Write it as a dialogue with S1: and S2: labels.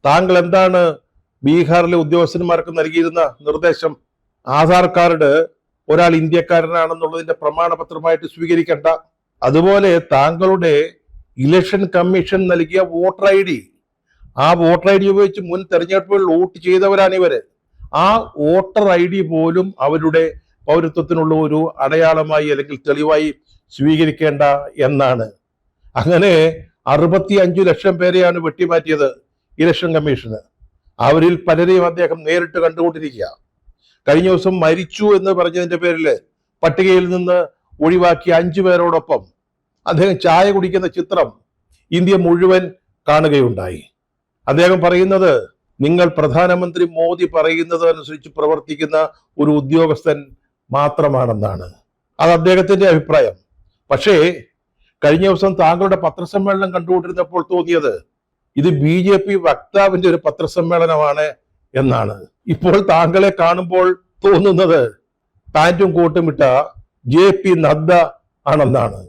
S1: താങ്കൾ എന്താണ് ബീഹാറിലെ ഉദ്യോഗസ്ഥന്മാർക്ക് നൽകിയിരുന്ന നിർദ്ദേശം? ആധാർ കാർഡ് ഒരാൾ ഇന്ത്യക്കാരനാണെന്നുള്ളതിന്റെ പ്രമാണപത്രമായിട്ട് സ്വീകരിക്കേണ്ട. അതുപോലെ താങ്കളുടെ ഇലക്ഷൻ കമ്മീഷൻ നൽകിയ വോട്ടർ ID, ആ വോട്ടർ ID ഉപയോഗിച്ച് മുൻ തെരഞ്ഞെടുപ്പുകളിൽ വോട്ട് ചെയ്തവരാണ് ഇവര്. ആ വോട്ടർ ID പോലും അവരുടെ പൗരത്വത്തിനുള്ള ഒരു അടയാളമായി അല്ലെങ്കിൽ തെളിവായി സ്വീകരിക്കേണ്ട എന്നാണ്. അങ്ങനെ 65 ലക്ഷം പേരെയാണ് വെട്ടിമാറ്റിയത് ഇലക്ഷൻ കമ്മീഷന്. അവരിൽ പലരെയും അദ്ദേഹം നേരിട്ട് കണ്ടുകൊണ്ടിരിക്കുക. കഴിഞ്ഞ ദിവസം മരിച്ചു എന്ന് പറഞ്ഞതിന്റെ പേരില് പട്ടികയിൽ നിന്ന് ഒഴിവാക്കിയ 5 പേരോടൊപ്പം അദ്ദേഹം ചായ കുടിക്കുന്ന ചിത്രം ഇന്ത്യ മുഴുവൻ കാണുകയുണ്ടായി. അദ്ദേഹം പറയുന്നത്, നിങ്ങൾ പ്രധാനമന്ത്രി മോദി പറയുന്നത് അനുസരിച്ച് പ്രവർത്തിക്കുന്ന ഒരു ഉദ്യോഗസ്ഥൻ മാത്രമാണെന്നാണ്. അത് അദ്ദേഹത്തിന്റെ അഭിപ്രായം. പക്ഷേ കഴിഞ്ഞ ദിവസം താങ്കളുടെ പത്രസമ്മേളനം കണ്ടുകൊണ്ടിരുന്നപ്പോൾ തോന്നിയത് ഇത് BJP വക്താവിന്റെ ഒരു പത്രസമ്മേളനമാണ് എന്നാണ്. ഇപ്പോൾ താങ്കളെ കാണുമ്പോൾ തോന്നുന്നത് പാന്റും കോട്ടും ഇട്ട JP നദ്ദ ആണെന്നാണ്.